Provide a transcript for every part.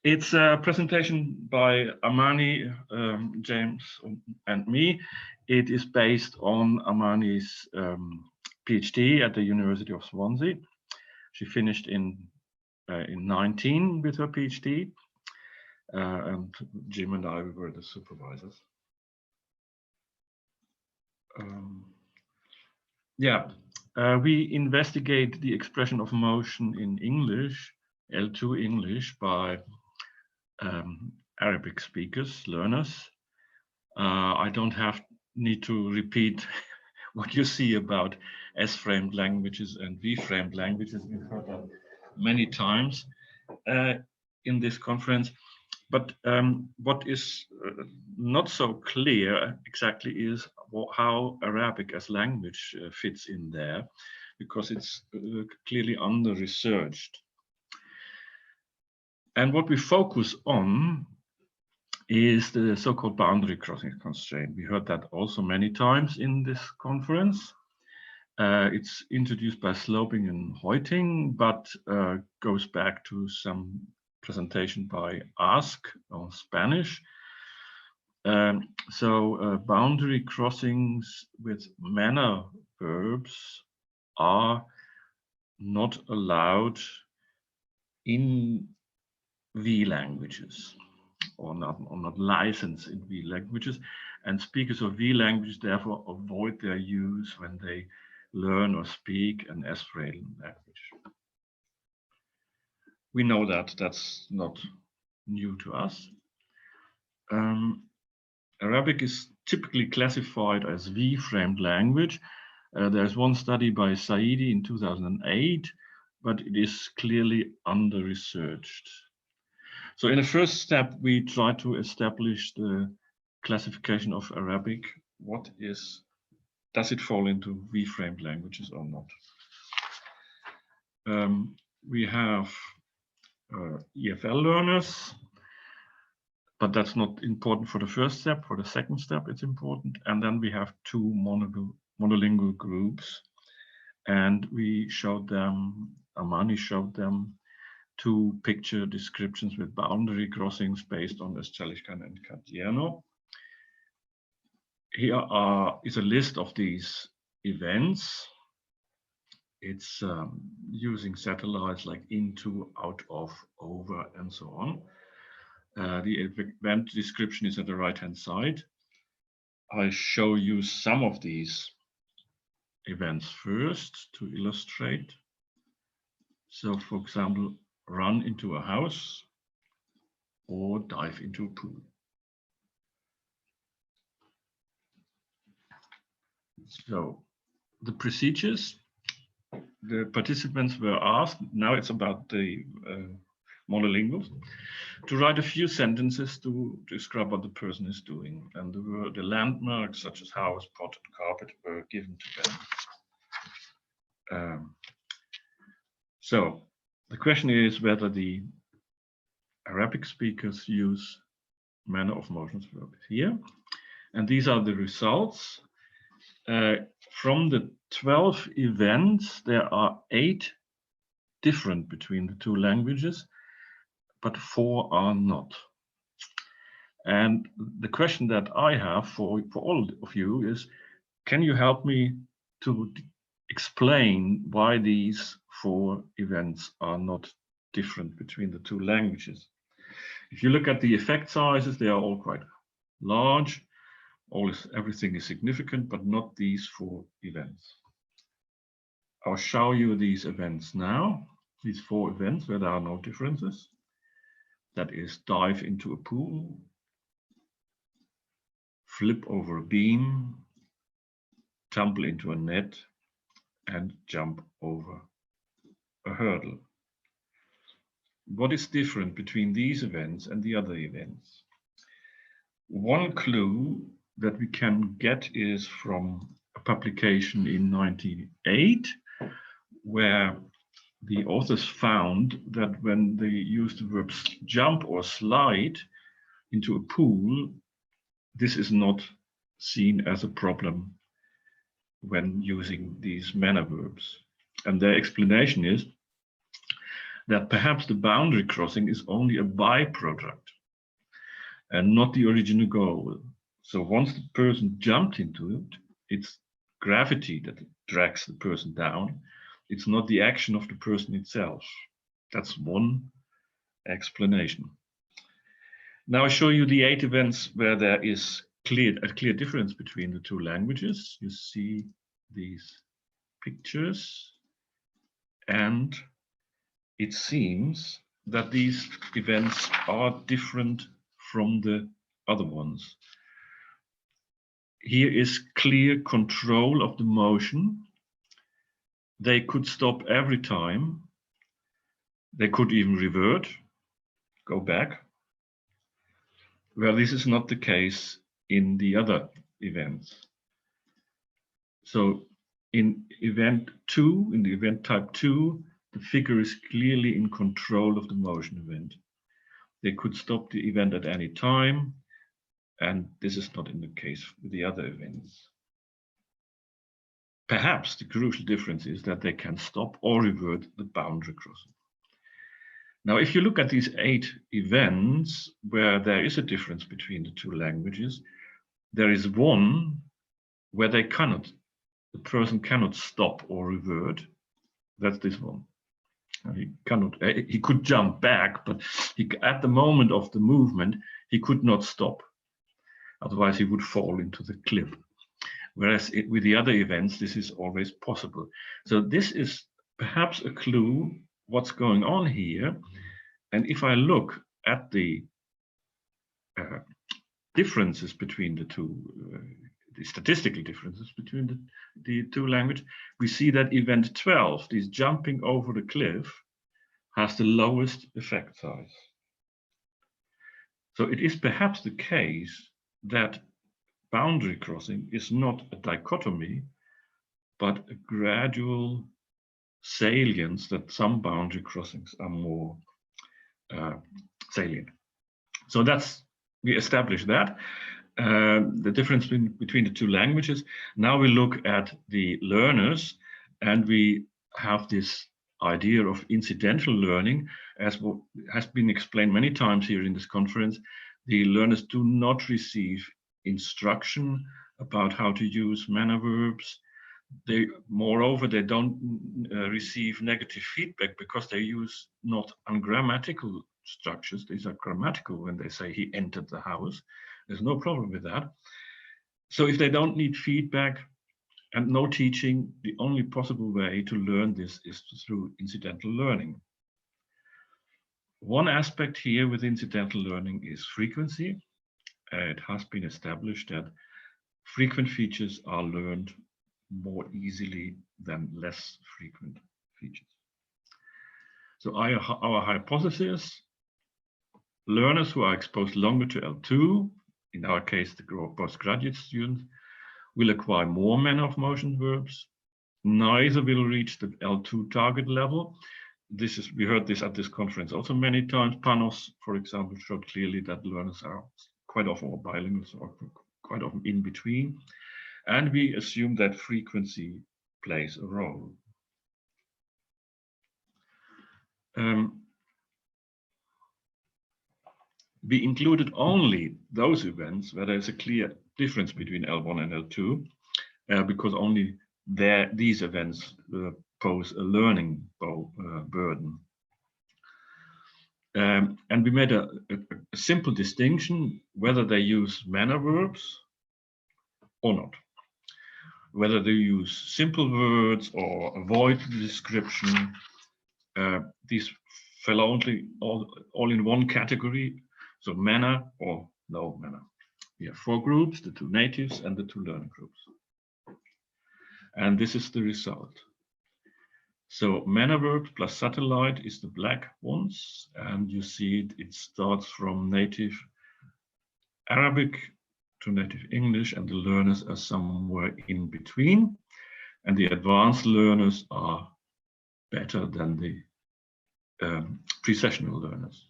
It's a presentation by Amani, James, and me. It is based on Amani's PhD at the University of Swansea. She finished in 19 with her PhD, and Jim and I were the supervisors. We investigate the expression of motion in English, L2 English, by Arabic speakers, learners. I don't need to repeat what you see about S-framed languages and V-framed languages. We've heard that many times in this conference. But what is not so clear exactly is how Arabic as language fits in there, because it's clearly under-researched. And what we focus on is the so-called boundary crossing constraint. We heard that also many times in this conference. It's introduced by Sloping and Hoiting, but goes back to some presentation by Ask on Spanish. Boundary crossings with manner verbs are not allowed in V languages, or not licensed in V languages, and speakers of V languages therefore avoid their use when they learn or speak an S-frame language. We know that that's not new to us. Arabic is typically classified as V-framed language. There's one study by Saidi in 2008, but it is clearly under-researched. So in the first step, we try to establish the classification of Arabic. Does it fall into V-framed languages or not? We have EFL learners, but that's not important for the first step. For the second step, it's important. And then we have two monolingual groups, and we showed them, Amani showed them, two picture descriptions with boundary crossings based on Estrelichkan and Cadierno. Here is a list of these events. It's using satellites like into, out of, over, and so on. The event description is at the right-hand side. I show you some of these events first to illustrate. So, for example, run into a house or dive into a pool. So the procedures, the participants were asked, now it's about the monolinguals, to write a few sentences to describe what the person is doing. And the landmarks such as house, pot, and carpet were given to them. So the question is whether the Arabic speakers use manner of motions verbs here. And these are the results. From the 12 events, there are 8 different between the two languages, but 4 are not. And the question that I have for all of you is, can you help me to explain why these 4 events are not different between the two languages? If you look at the effect sizes, they are all quite large. Everything is significant, but not these 4 events. I'll show you these events now, these 4 events where there are no differences. That is, dive into a pool, flip over a beam, tumble into a net, and jump over a hurdle. What is different between these events and the other events? One clue that we can get is from a publication in 1998, where the authors found that when they used the verbs jump or slide into a pool, this is not seen as a problem when using these manner verbs. And their explanation is that perhaps the boundary crossing is only a byproduct and not the original goal. So once the person jumped into it, it's gravity that drags the person down. It's not the action of the person itself. That's one explanation. Now I show you the 8 events where there is a clear difference between the two languages. You see these pictures, and it seems that these events are different from the other ones. Here is clear control of the motion. They could stop every time. They could even revert, go back. Well, this is not the case in the other events. So in event 2, in the event type 2, the figure is clearly in control of the motion event. They could stop the event at any time, and this is not in the case with the other events. Perhaps the crucial difference is that they can stop or revert the boundary crossing. Now, if you look at these 8 events where there is a difference between the two languages, there is one where the person cannot stop or revert. That's this one. He could jump back, but at the moment of the movement, he could not stop. Otherwise, he would fall into the cliff. Whereas with the other events, this is always possible. So this is perhaps a clue what's going on here. And if I look at the differences between the two, the statistical differences between the two languages, we see that event 12, this jumping over the cliff, has the lowest effect size. So it is perhaps the case that boundary crossing is not a dichotomy, but a gradual salience, that some boundary crossings are more salient. So we established that. The difference between the two languages. Now we look at the learners, and we have this idea of incidental learning, as what has been explained many times here in this conference. The learners do not receive instruction about how to use manner verbs. Moreover, they don't receive negative feedback because they use not ungrammatical structures. These are grammatical when they say he entered the house. There's no problem with that. So if they don't need feedback and no teaching, the only possible way to learn this is through incidental learning. One aspect here with incidental learning is frequency. It has been established that frequent features are learned more easily than less frequent features. So our hypothesis, learners who are exposed longer to L2, in our case the postgraduate students, will acquire more manner of motion verbs. Neither will reach the L2 target level. We heard this at this conference also many times. Panos, for example, showed clearly that learners are quite often bilingual, or quite often in between. And we assume that frequency plays a role. We included only those events where there is a clear difference between L1 and L2, because only these events pose a learning burden. And we made a simple distinction whether they use manner verbs or not. Whether they use simple words or avoid the description, these fell only all in one category. So manner or no manner. We have 4 groups, the 2 natives and the 2 learning groups. And this is the result. So manner verbs plus satellite is the black ones, and you see it starts from native Arabic to native English, and the learners are somewhere in between. And the advanced learners are better than the pre-sessional learners.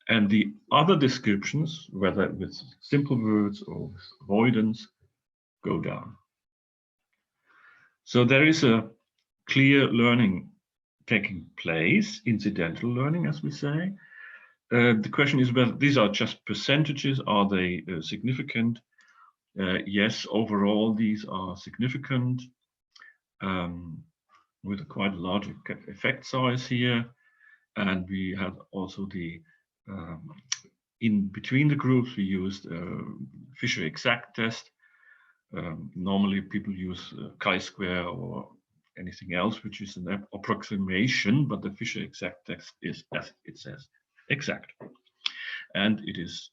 And the other descriptions, whether with simple words or with avoidance, go down. So there is a clear learning taking place, incidental learning, as we say. The question is whether these are just percentages. Are they significant? Yes, overall, these are significant with a quite large effect size here. And we had also the, in between the groups, we used Fisher exact test. Normally people use chi-square or anything else, which is an approximation, but the Fisher exact test is, as it says, exact. And it is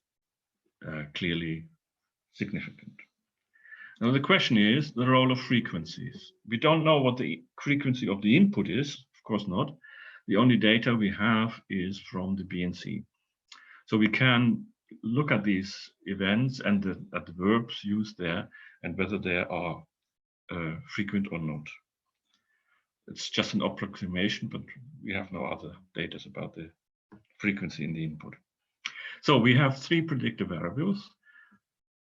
clearly significant. Now the question is the role of frequencies. We don't know what the frequency of the input is, of course not. The only data we have is from the BNC. So we can look at these events and at the verbs used there and whether they are frequent or not. It's just an approximation, but we have no other data about the frequency in the input. So we have three predictive variables: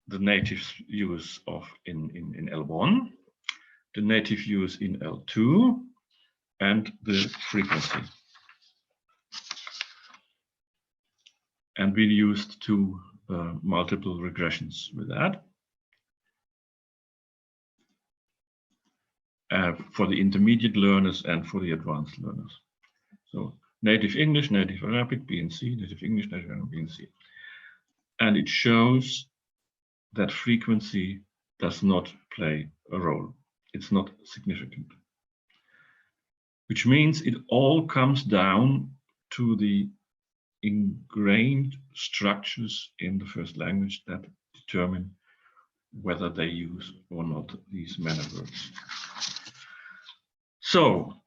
the native use of in L1, the native use in L2, and the frequency. And we used two multiple regressions with that. For the intermediate learners and for the advanced learners. So native English, native Arabic, BNC, native English, native Arabic, BNC. And it shows that frequency does not play a role. It's not significant. Which means it all comes down to the ingrained structures in the first language that determine whether they use or not these manner verbs. So,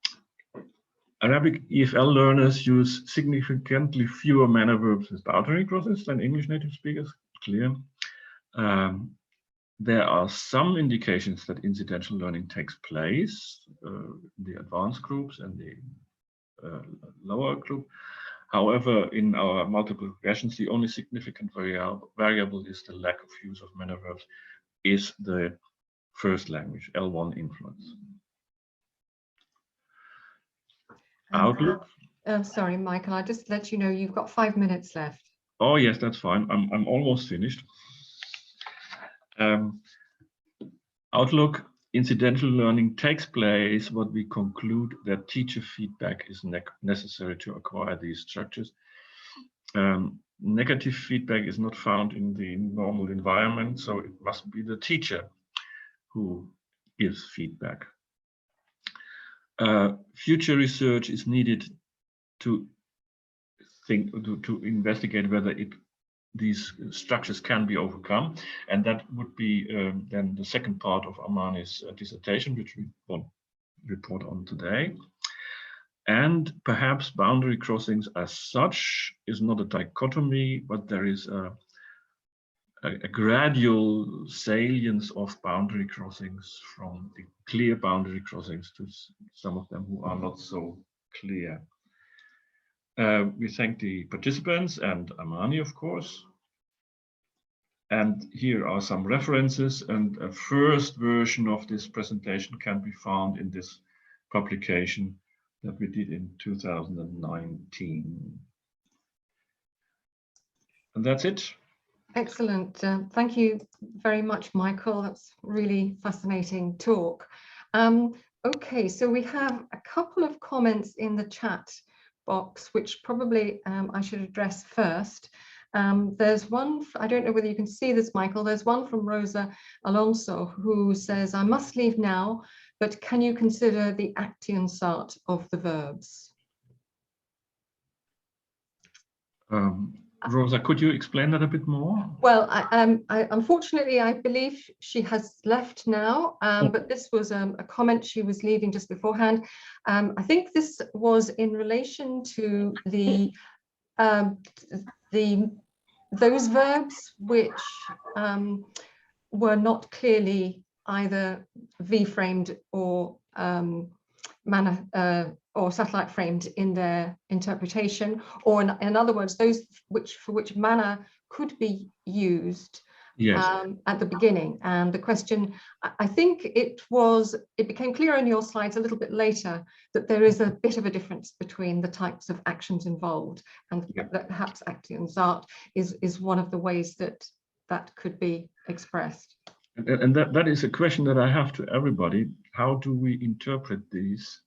Arabic EFL learners use significantly fewer manner verbs with boundary crosses than English native speakers, clear. There are some indications that incidental learning takes place in the advanced groups and the lower group. However, in our multiple regressions, the only significant variable is the lack of use of manner verbs, is the first language, L1 influence. Outlook. Sorry, Michael, I'll just let you know you've got 5 minutes left. Oh yes, that's fine. I'm almost finished. Outlook, incidental learning takes place, what we conclude that teacher feedback is necessary to acquire these structures. Negative feedback is not found in the normal environment, so it must be the teacher who gives feedback. Future research is needed to investigate whether these structures can be overcome, and that would be then the second part of Amani's dissertation, which we will report on today. And perhaps boundary crossings as such is not a dichotomy, but there is a gradual salience of boundary crossings from the clear boundary crossings to some of them who are not so clear. We thank the participants and Amani, of course. And here are some references, and a first version of this presentation can be found in this publication that we did in 2019. And that's it. Excellent. Thank you very much, Michael. That's really fascinating talk. Okay, so we have a couple of comments in the chat box, which probably I should address first. There's one, I don't know whether you can see this, Michael, there's one from Rosa Alonso who says, I must leave now, but can you consider the Actionsart of the verbs? Rosa, could you explain that a bit more? Well, unfortunately, I believe she has left now, but this was a comment she was leaving just beforehand. I think this was in relation to those verbs which were not clearly either V-framed or or satellite framed in their interpretation, or in other words, those for which manner could be used, Yes. At the beginning. And the question, I think it became clear in your slides a little bit later that there is a bit of a difference between the types of actions involved, and that perhaps Aktionsart is one of the ways that that could be expressed. And that is a question that I have to everybody. How do we interpret these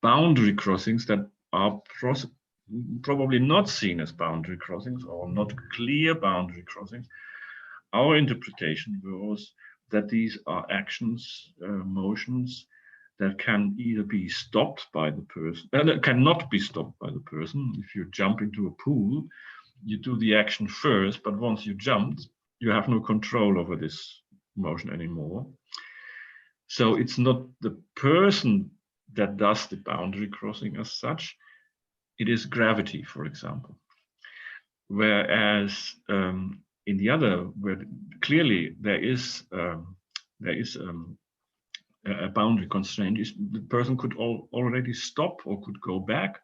boundary crossings that are probably not seen as boundary crossings or not clear boundary crossings? Our interpretation was that these are actions, motions that can either be stopped by the person, that cannot be stopped by the person. If you jump into a pool, you do the action first, but once you jumped, you have no control over this motion anymore. So it's not the person that does the boundary crossing as such. It is gravity, for example. Whereas in the other, where clearly there is a boundary constraint, the person could already stop or could go back.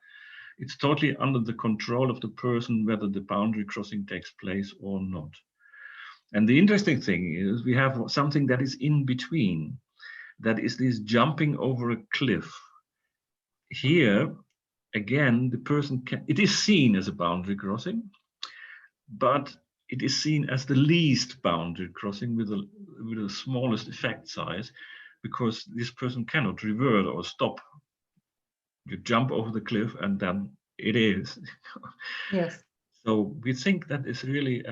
It's totally under the control of the person whether the boundary crossing takes place or not. And the interesting thing is we have something that is in between. That is this jumping over a cliff. Here, again, the person it is seen as a boundary crossing, but it is seen as the least boundary crossing with the smallest effect size, because this person cannot revert or stop. You jump over the cliff and then it is. Yes. So we think that is really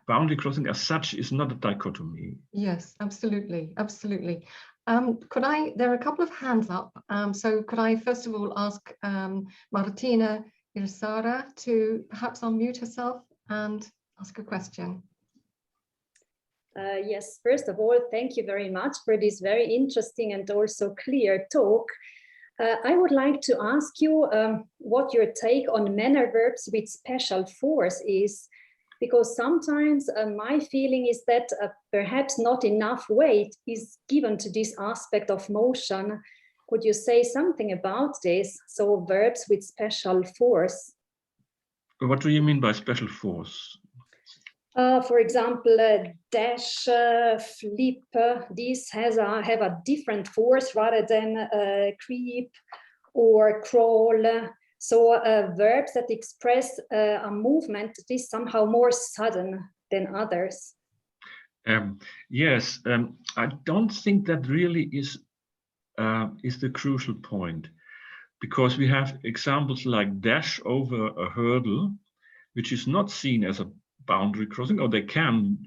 boundary crossing as such is not a dichotomy. Yes, absolutely, absolutely. There are a couple of hands up. So could I first of all ask Martina Irsara to perhaps unmute herself and ask a question? Yes, first of all, thank you very much for this very interesting and also clear talk. I would like to ask you what your take on manner verbs with special force is, because sometimes my feeling is that perhaps not enough weight is given to this aspect of motion. Could you say something about this? So verbs with special force. What do you mean by special force? For example, dash, flip, these have a different force rather than creep or crawl. So verbs that express a movement that is somehow more sudden than others. Yes, I don't think that really is the crucial point, because we have examples like dash over a hurdle, which is not seen as a boundary crossing, or they can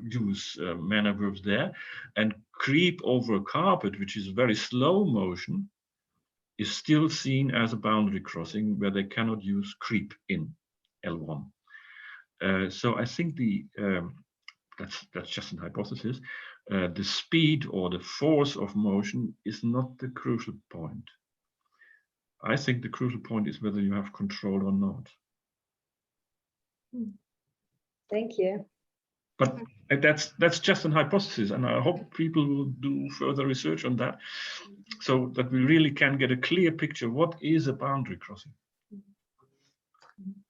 use manner verbs there, and creep over a carpet, which is very slow motion, is still seen as a boundary crossing where they cannot use creep in L1. So I think that's just an hypothesis. The speed or the force of motion is not the crucial point. I think the crucial point is whether you have control or not. Thank you. But that's just an hypothesis, and I hope people will do further research on that, so that we really can get a clear picture. What is a boundary crossing?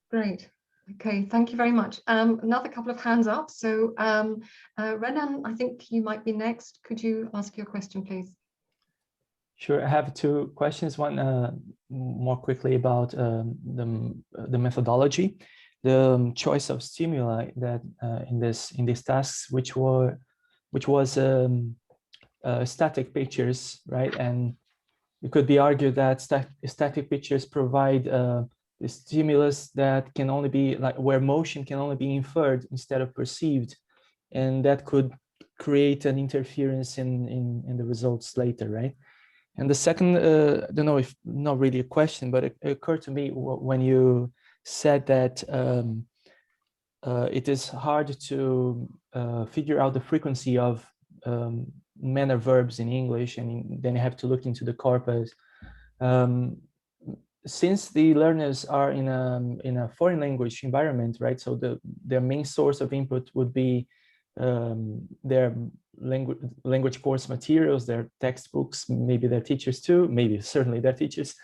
Great. Okay, thank you very much. Another couple of hands up. So Renan, I think you might be next. Could you ask your question, please? Sure, I have two questions. One more quickly about the methodology. The choice of stimuli that in these tasks, which was static pictures, right? And it could be argued that static pictures provide the stimulus that can only be where motion can only be inferred instead of perceived, and that could create an interference in the results later, right? And the second, I don't know if not really a question, but it occurred to me when you said that it is hard to figure out the frequency of manner verbs in English, and then you have to look into the corpus. Since the learners are in a foreign language environment, right? So their main source of input would be their language course materials, their textbooks, maybe their teachers too, maybe certainly their teachers.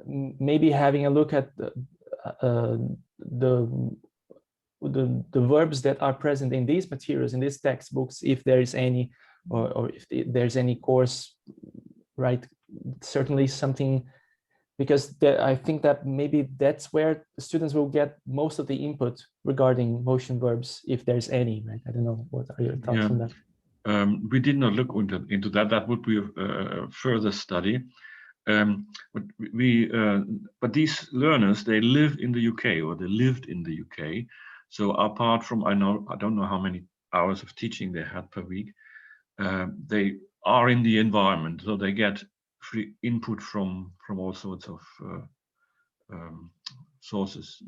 Maybe having a look at the verbs that are present in these materials, in these textbooks, if there is any, or if there's any course, right? Certainly something, because I think that maybe that's where the students will get most of the input regarding motion verbs, if there's any, right? I don't know, what are your thoughts on that? We did not look into that. That would be a further study. But these learners, they live in the UK, or they lived in the UK. So apart from, I don't know how many hours of teaching they had per week, they are in the environment, so they get free input from all sorts of sources.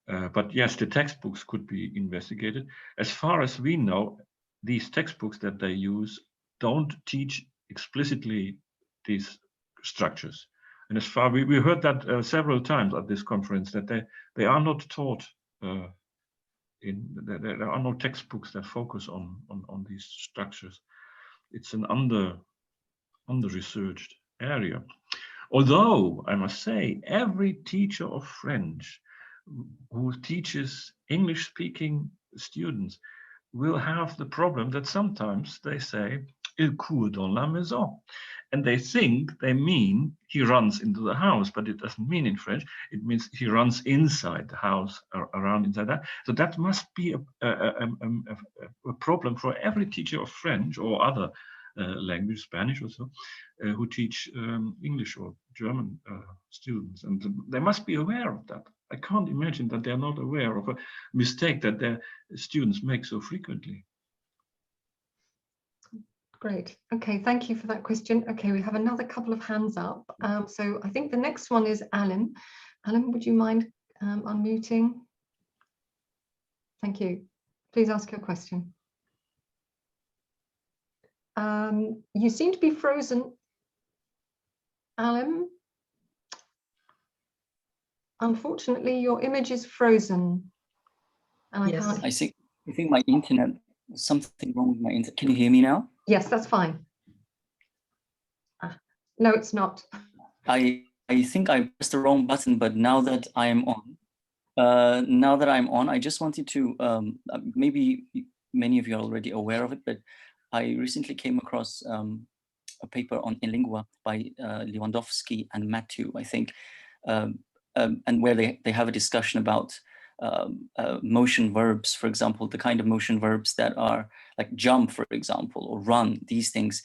But yes, the textbooks could be investigated. As far as we know, these textbooks that they use don't teach explicitly these structures. And as far we heard that several times at this conference, that they are not taught. There are no textbooks that focus on these structures. It's an under-researched area. Although I must say, every teacher of French who teaches English-speaking students will have the problem that sometimes they say "il court dans la maison," and they think they mean he runs into the house, but it doesn't mean in French. It means he runs inside the house, or around inside that. So that must be a problem for every teacher of French or other language, Spanish also, who teach English or German students, and they must be aware of that. I can't imagine that they're not aware of a mistake that their students make so frequently. Great. Okay, thank you for that question. Okay, we have another couple of hands up. So I think the next one is Alan. Alan, would you mind unmuting? Thank you. Please ask your question. You seem to be frozen, Alan. Unfortunately, your image is frozen, and Yes. I can't. I think my internet, something wrong with my internet. Can you hear me now? Yes, that's fine. No, it's not. I think I pressed the wrong button, but now that I'm on, I just wanted to, maybe many of you are already aware of it, but I recently came across a paper on in lingua by Lewandowski and Matthew, I think, and where they have a discussion about motion verbs, for example, the kind of motion verbs that are like jump, for example, or run. These things,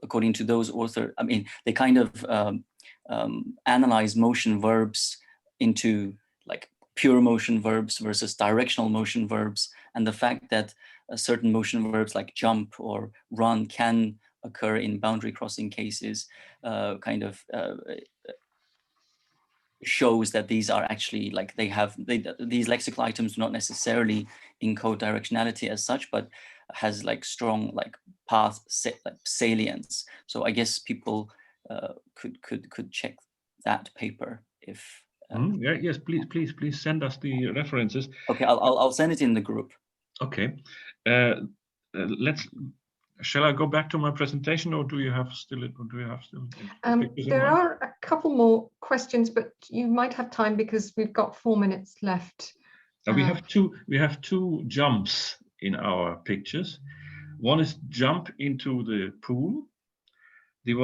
according to those authors, I mean, they kind of analyze motion verbs into like pure motion verbs versus directional motion verbs, and the fact that certain motion verbs like jump or run can occur in boundary crossing cases kind of shows that these are actually like these lexical items do not necessarily encode directionality as such, but has like strong like path salience. So I guess people could check that paper if. Yeah, yes, please send us the references. Okay, I'll send it in the group. Okay, shall I go back to my presentation, or do you have still? There are a couple more questions, but you might have time because we've got 4 minutes left. We have two jumps in our pictures. One is jump into the pool. The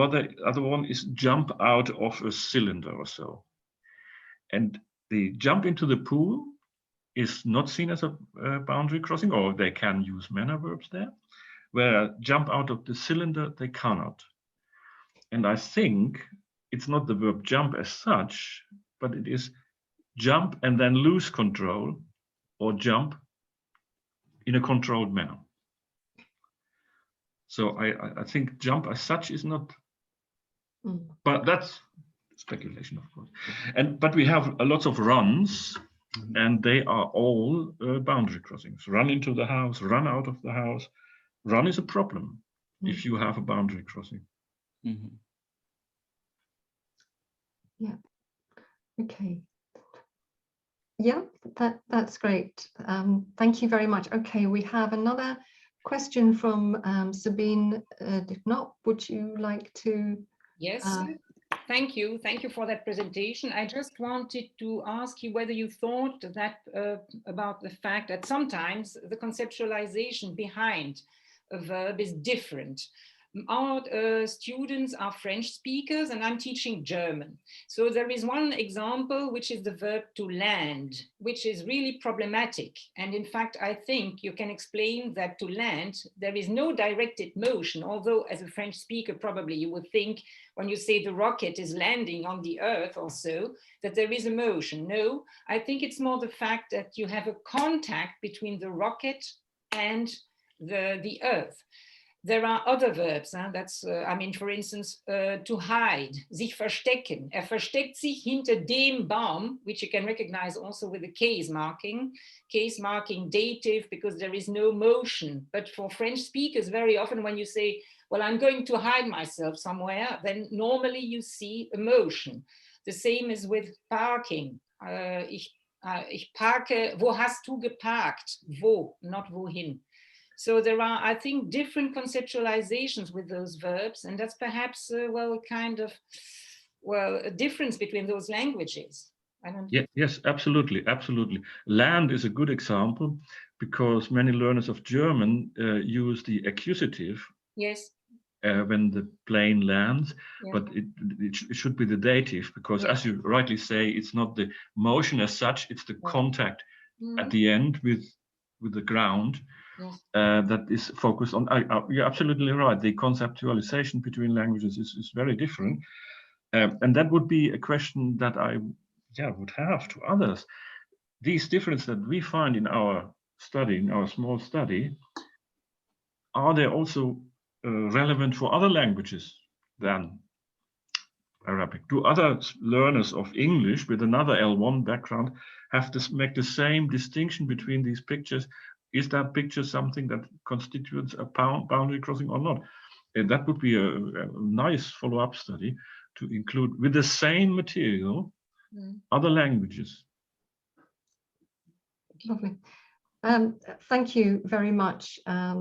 other one is jump out of a cylinder or so. And the jump into the pool is not seen as a boundary crossing, or they can use manner verbs there. Where jump out of the cylinder, they cannot. And I think it's not the verb jump as such, but it is jump and then lose control, or jump in a controlled manner. So I think jump as such is not, but that's speculation, of course. But we have lots of runs, and they are all boundary crossings. Run into the house, run out of the house. Run is a problem if you have a boundary crossing. Yeah. Okay. Yeah, that's great. Thank you very much. Okay, we have another question from Sabine Diknop. Would you like to? Yes. Thank you. Thank you for that presentation. I just wanted to ask you whether you thought that about the fact that sometimes the conceptualization behind a verb is different. Our students are French speakers and I'm teaching German. So there is one example, which is the verb to land, which is really problematic. And in fact, I think you can explain that to land, there is no directed motion, although as a French speaker, probably you would think when you say the rocket is landing on the earth or so, that there is a motion. No, I think it's more the fact that you have a contact between the rocket and the earth. There are other verbs. That's, I mean, for instance, to hide, sich verstecken. Versteckt sich hinter dem Baum, which you can recognize also with the case marking dative, because there is no motion. But for French speakers, very often when you say, well, I'm going to hide myself somewhere, then normally you see a motion. The same is with parking. Ich parke, wo hast du geparkt? Wo, not wohin. So there are, I think, different conceptualizations with those verbs, and that's perhaps, well, kind of, well, a difference between those languages. I don't know. Yes, absolutely, absolutely. Land is a good example because many learners of German use the accusative. Yes. When the plane lands, Yeah. but it should be the dative because, as you rightly say, it's not the motion as such; it's the contact at the end with the ground. Yes. That is focused on. You're absolutely right. The conceptualization between languages is very different, and that would be a question that I would have to others. These differences that we find in our study, in our small study, are they also relevant for other languages than Arabic? Do other learners of English with another L1 background have to make the same distinction between these pictures? Is that picture something that constitutes a boundary crossing or not? And that would be a nice follow-up study to include with the same material other languages. Lovely. Thank you very much.